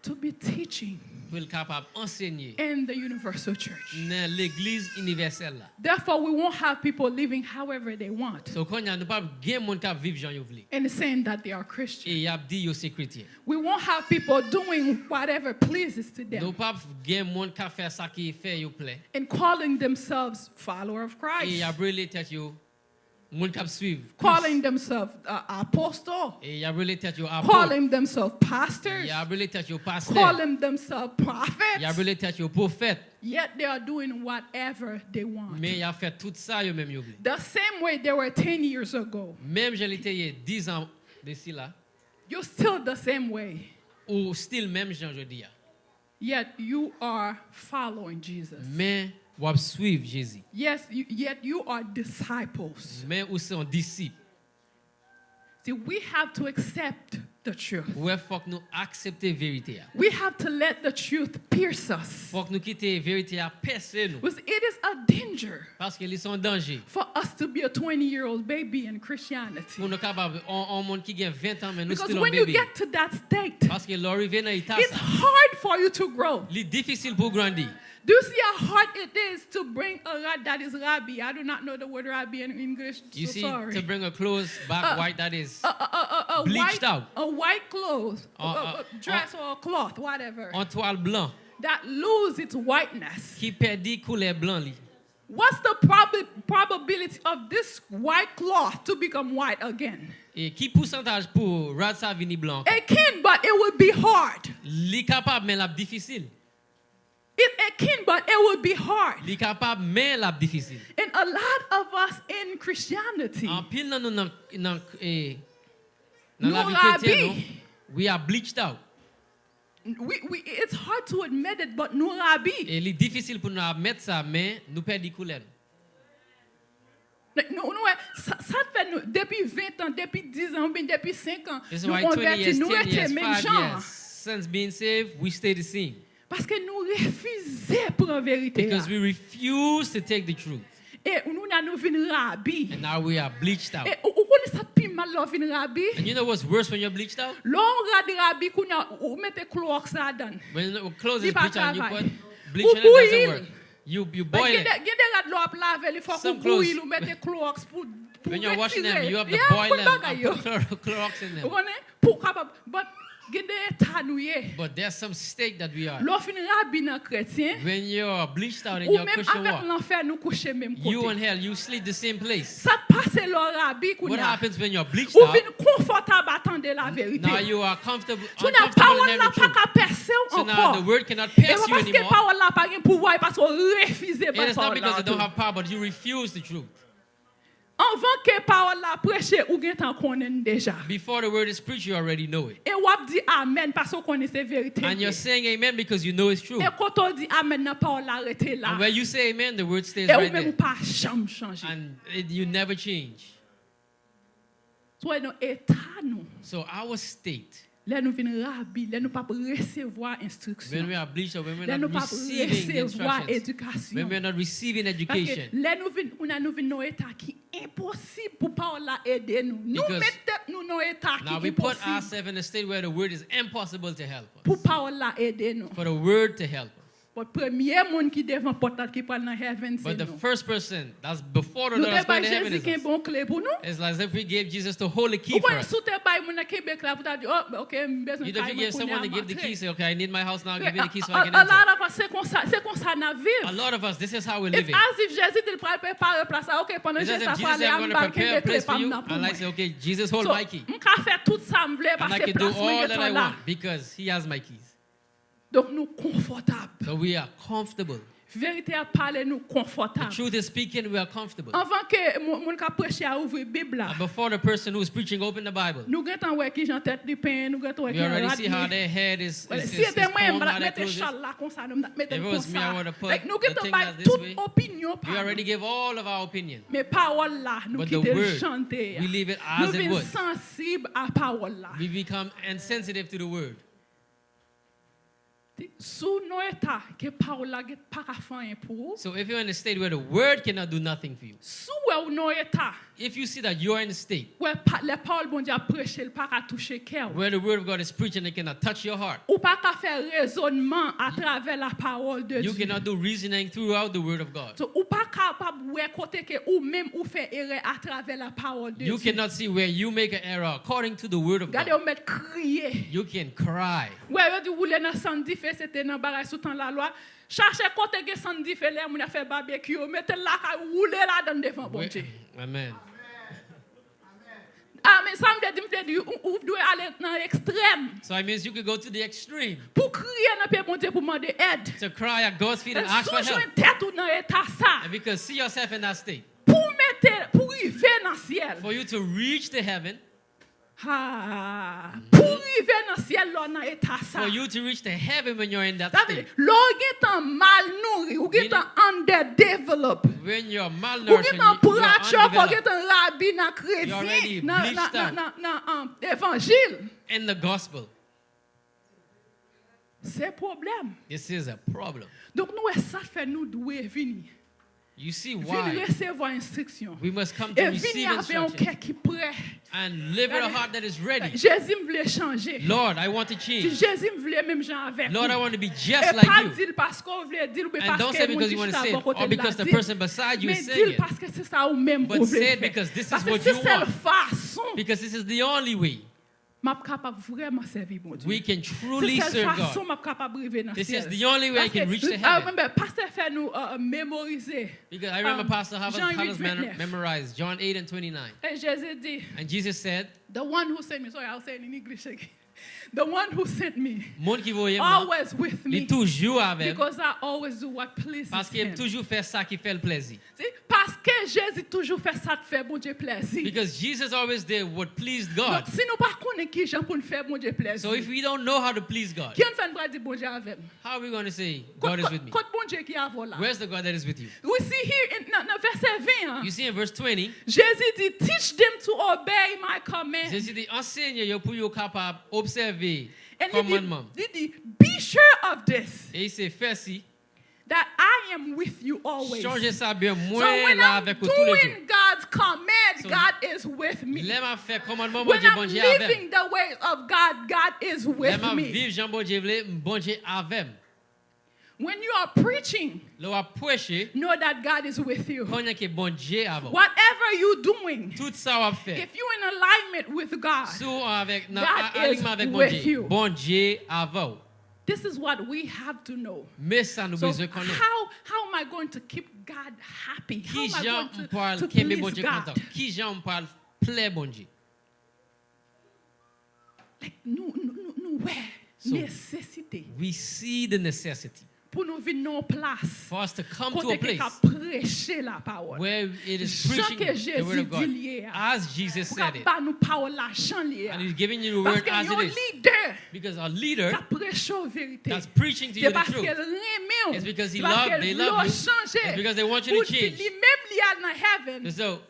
to be teaching pour être capable enseigner in the universal church. dans l'église universelle là. Therefore, we won't have people living however they want So quand y a nous pas gain monde qui vivre Jean yo vle. and saying that they are Christian. Et y a dit yo c'est chrétien. We won't have people doing whatever pleases to Nous them pas gain monde qui faire ça qui fait yo plaît. and calling themselves follower of Et y a Christ, brûlé tête yo monde qui suivre. calling themselves apostle, Et y a brûlé tête yo apôtre. calling themselves pastors, Y a brûlé tête yo pasteur. calling themselves Y a prophets, brûlé tête yo prophète. yet they are doing whatever they want. Mais y a fait tout ça yo même yo vle. The same way they were 10 years ago. Même j'ai été y 10 ans d'ici là You're still the same way, ou style même Jean je dis. yet you are following Jesus. Mais ou suivre Jésus. Yes, yet you are disciples. Mais ou sont disciples. See, we have to accept the truth. Ouais faut que nous accepter vérité. We have to let the truth pierce us. Faut que nous quitter vérité à percer nous Because it is a danger parce qu'ils sont en danger. for us to be a 20-year-old baby in Christianity. Pour nous capable on monde qui gagne 20 ans mais nous Because still en when you bébé. get to that state, Parce que l'arrivée dans l'état it's ça, hard for you to grow. c'est difficile pour grandir. Do you see how hard it is to bring a rod that is rabbi? I do not know the word rabbi in English, You so see sorry. to bring a clothes back white that is white, bleached out. a white clothes, Uh, dress or a cloth, whatever, en toile blanc that lose its whiteness. qui perdit couleur blanc li. What's the probability of this white cloth to become white again? Et qui pourcentage pour rad ça vini blanc? It can, but it would be hard. Li capable mais la difficile. It can, but it would be hard. Li capable mais la difficile. And a lot of us in Christianity, En pile dans nous dans la Nous vie chrétienne, rabbi. we are bleached out. it's hard to admit it, but nous rabbi. Et li difficile pour nous admettre ça mais nous perdit couleur. Ça fait nous, depuis 20 ans, depuis 10 ans, bien depuis 5 ans, This is nous why 20 convertis, years, nous 10 étions years, même 5 gens. years since being saved, we stay the same. Parce que nous refusons pour la vérité. Because we refuse to take the truth. Et nous venons rabbi. And now we are bleached out. Et vous connaissez ça plus mal là venir rabbi? And you know what's worse when you're bleached out? L'on regarde rabbi qu'on a ou mettez Clorox là-dedans. When clothes Li is pa bleached out, you travail. put bleach in it, Ou doesn't bouillir. work. You Mais boil it. gade rad l'on laver, il faut qu'on Some clothes- bouille ou mettez Clorox pour When you're washing them, you have to Yeah, boil pour them bagay and yo. put Clorox in Vous them. connaissez? Pour capable. But gade tanouye. But there's some state that we are. L'on fin rabbi nan chrétien. When you're bleached out in Ou your même Christian avec walk, l'enfer nous coucher même you côté. and hell, you sleep the same place. Ça passe l'on rabbi qu'on What a. happens when you're bleached Ou out? vin confortable attendre la vérité. Now you are comfortable, Tu n'as uncomfortable parole in là every pas truth. qu'à percer So now the encore. word cannot Et pass you parce que anymore. parole là pas gain pouvoir parce qu'on refuse It pas is not parole because là. they don't have power, but you refuse the truth. En Avant que parole la prêche, ou gen tan konnen déjà. Before the word is preached, you already know it. Et wap di amen parce qu'on connaît ces vérités. And you're saying amen because you know it's true. Et quand on dit amen, nan parole la arrêté là. And when you say amen, the word stays Et ou right même there. ou pas jamais changer. And you never change. Soit nous état nous. So our state, Là nous vinn rabbi, là nous pas recevoir instruction. when we are bleached or when we're Là nous not pas receiving the recevoir instructions, éducation. when we're not receiving Parce education, que là nous vinn nous vinn dans état qui impossible pour parole la aider nous. Nous Because mettons nous dans état now qui we put impossible ourselves in a state where the word is impossible to help pour us, parole la aider nous. for the word to help us. But premier monde qui devant porte qui parle dans heaven c'est But the nous. first person that's before the Nous Lord that's te bay going to heaven Jésus is qui us. bon clé pour nous. It's like as if we gave Jesus to hold the key Ou for bien us. sous te bay mon Québec là pour ta dire oh OK besoin You know, if you give someone to give the key, say, okay, I need my house now, give me the key so I can a enter. lot of us c'est comme ça na A vivre. lot of us, this is how we're It's living. as if Jésus te préparer place OK pendant It's que as ça if Jesus parler said, I'm am going to ba prepare a Québec place for pas you. na pour And I moi. say, okay, Jesus, hold So, my key. m'ka faire tout ça m'vle And parce I que can do place moi all that I est là. want because he has my keys. Donc nous confortable. So we are comfortable. Vérité à parler nous The confortable. truth is speaking, we are comfortable. Avant que mon ka prêcher à ouvrir Bible là. And before the person who is preaching open the Bible, Nous gatan ouais qui Jean tête de pain, nous gatan ouais we qui already rad see how ni. their head is Si était moi combed, m'la how their mettre clothes is. chal là comme ça, nous mettre If it comme was me, I ça. would have put Like nous the gatan thing bay like this toute way. opinion We par. already give all of our opinion. Mais parole là, nous But the quitter word, chanter. we leave it Nous as it vinn was. sensible à parole là. We become insensitive to the word. Sous nos états que parole là get pas faire pour. So if you're in a state where the word cannot do nothing for you, Sous ou nos états if you see that you're in a state ouais les paroles bon Dieu prêcher le pas toucher cœur. where the word of God is preached and it cannot touch your heart, Ou pas qu'à faire raisonnement à travers la parole de you Dieu. cannot do reasoning throughout the word of God. So, ou pas capable ouais côté que ou même ou fait erreur à travers la parole de You Dieu. cannot see where you make an error according to the word of Regardez God. on met crier. You can cry. Ouais, on dit rouler dans Samdi fait c'était dans barrage sous temps la loi. Chercher côté que Samdi fait là, on a fait barbecue, mettez là rouler là dans devant bon Dieu. Amen. Ah mais ça me dit ou doit aller dans l'extrême So it means you could go to the extreme pour crier dans pied bon Dieu pour demander aide. to cry at God's feet and ask for Sous help. une tête ou dans état ça. And because see yourself in that state, Pour mettre pour arriver dans ciel. for you to reach to heaven, Ah, pour arriver dans ciel là dans état ça. for you to reach to heaven when you're in that Ça veut dire, state, l'on est mal nourri, ou est underdeveloped. when you're Ou malnourished, est when you're pracheur, ou undeveloped est rabbi dans You're already chrétien, dans bleached out. l'évangile. in the gospel, C'est problème. this is a problem. Donc nous ça fait nous douer venir. You see Venir why recevoir instruction. we must come to Et receive venir avec un instruction cœur qui prêt. and live with a heart that is ready. Jésus me voulait changer. Lord, I want to Si change. Jésus me voulait même gens avec. Lord, I nous. want to be Et just like pas you. dire parce qu'on voulait dire ou And parce don't que say mon because you want to juste say it à côté or de because la the dit. person beside you Mais is dire saying it. parce que c'est ça ou même But vous say voulez it faire. because this is Parce que what c'est you la want. façon Because this is the only way m'a capable vraiment servir mon Dieu. we can truly C'est la serve façon God. m'a capable arriver dans le This ciel. is the only way I can reach to Ah, heaven. mais pasteur fait nous mémoriser. Because I remember Pastor Jean Havas 8:29. memorized John 8 and 29. Et Jésus dit, And Jesus said, the one who sent me, sorry, I'll say it in English again. The one who sent me, Moun ki voye mwen, always with li me, toujou avem, because I always do what pleases paske him. m toujou fè sa ki fè l plezi. See? Parce que Jésus toujours fait ça de faire bon Dieu plaisir. Because Jesus always did what pleased Donc God. si nous pas connaissons qui gens pour nous faire bon Dieu plaisir. So if we don't know how to please God, Qui on fait nous dire bon Dieu avec? how are we going to say, God is with me? Quand bon Dieu qui a là. Where's the God that is with you? We see here in verset 20. You see in verse 20, Jésus dit, teach them to obey my command. Jésus dit, enseigne yo pou yo kapab observe And commandement. he dit, be sure of this, Et il se fè si, that I am with you always. change sa bien So mwen when la I'm avek ou tout le jour. doing God's command, So, God is with me. Lè ma fè commandement When bon Dieu, I'm bon Dieu avem. living the ways of God, God is Lè with ma me. viv jan bon Dieu vle, bon Dieu avem. When you are preaching, Lè wap pwèche, know that God is with you. konye ke bon Dieu avem. Whatever you're doing, Tout sa wap fè. if you're in alignment with God, Sou avek, nan God is aligman avek bon with Dieu. you. Bon Dieu avem. this is what we have to know. Me sa nou So bezwe konen. how am I going to keep God happy? How Ki am I jan going mpal to kembe please bon Dieu God? kontan? Ki jan mpal ple bon Dieu? Like, nous, where? So- Nécessité. We see the necessity. pour nous venir en place. For us to come to Côté a que place prêcher la parole. where it is Jean preaching que the word of God, Jésus dit as Jesus pour said it. nous parole la chant lié. And he's giving you the Parce word que as yon it is. leader Because our leader qui prêche la vérité. that's preaching to you C'est the parce truth. qu'elle aime. It's because he Parce love, qu'elle they veut love you. changer. It's because they want you to Pour si change. lui-même li a dans heaven. And so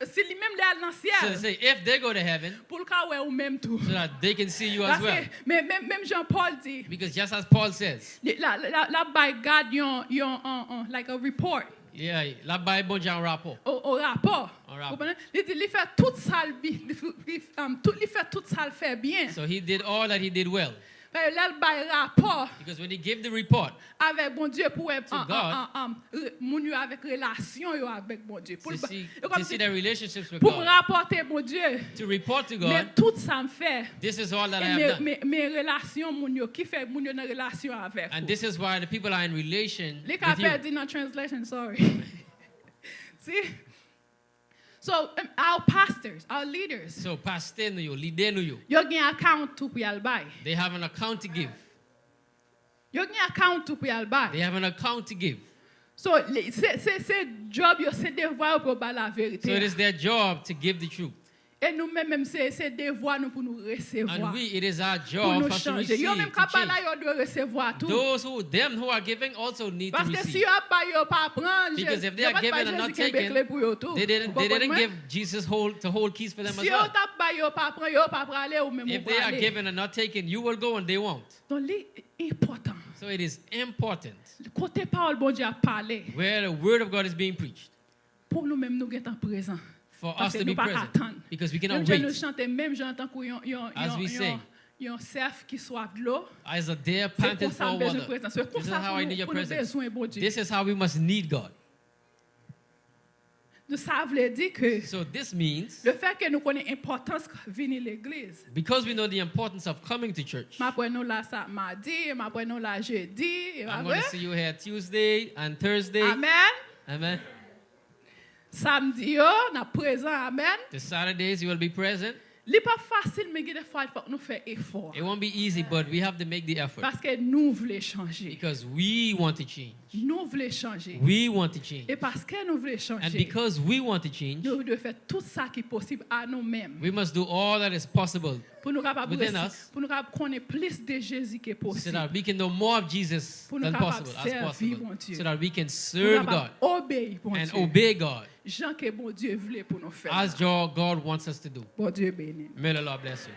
Si lui-même li a dans they ciel. say, if they go to heaven, Pour le cas où ou même tout. so that they can see you as Parce well. que même Jean-Paul dit Because just as Paul says, la by God yon like a report. yeah, la Bible bon jan rapport. Au rapport. Un rapport. Vous comprenez? Il dit, il fait tout ça, il fait tout ça, il fait bien. So he did all that he did well. Mais là, il bail rapport Because when he gave the report avec bon Dieu pour God, mon Dieu avec relation yo avec bon Dieu. to see their relationships with Pour God, rapporter bon Dieu. to report to Mais God, tout ça me fait. this is all that I have done. Mes relations mon yo qui fait mon yo dans relation avec. And this is why the people are in relation Les with you. perdu dans translation, sorry. See? So our pastors, our leaders, So pastor no you, leader no you. yo gen account to pour yal bay. They have an account to give. Yo gen account to pour yal bay. They have an account to give. So c'est job yo, c'est devoir pour ba la So it vérité. is their job to give the truth. Et nous même c'est devoir nous pour nous And recevoir. it is our Pour job nous for us to changer. receive, Yo même to capable change. là yo doit recevoir tout. Them who are giving also need to Parce que si receive. yo ba yo pas prendre, Because if they are given and not taken, they didn't give Jesus to hold keys for them Si as yo well. tap ba yo pas prendre, yo pas aller ou même If they are given and not taken, you will go and they won't. Donc important. So it is important Côté parole bon Dieu a parlé where the word of God is being preached pour nous même nous être présents. for Parce us que to be nous pas present. attendre. Because we Même cannot je nous wait. chante même j'entends As we sing. yon cerf qui soif de l'eau. As a deer C'est panted pour ça for besoin de water. présence. C'est comme This is ça how I need your pour nous presence. besoin bon Dieu. This is how we must need God. Nous ça veut dire que So this means, le fait que nous connaissons l'importance de venir à l'église. because we know the importance of coming to church, M'après nous là ça Madi, m'après nous là jeudi, I'm going to see you here Tuesday and Thursday. Amen. Amen. Samedi yo, na présent, amen. The Saturdays you will be present. Li pas facile mais des fois il faut que nous faire effort It won't be easy, but we have to make the effort. parce que nous voulons changer. Because we want to change. Nous voulons changer. We want to change. Et parce que nous voulons And changer, because we want to change, nous devons faire tout ça qui est possible à nous-mêmes. we must do all that is possible Pour nous capables within us, pour nous capables connaître plus de Jésus qui est so possible. that we can know more of Jesus Pour nous than capables possible, as servir, possible, mon Dieu. so that we can Pour nous serve God capables obéir, bon and Dieu. obey God Jean que bon Dieu voulait pour nous faire. as God wants us to do. Bon Dieu béni. May the Lord bless you.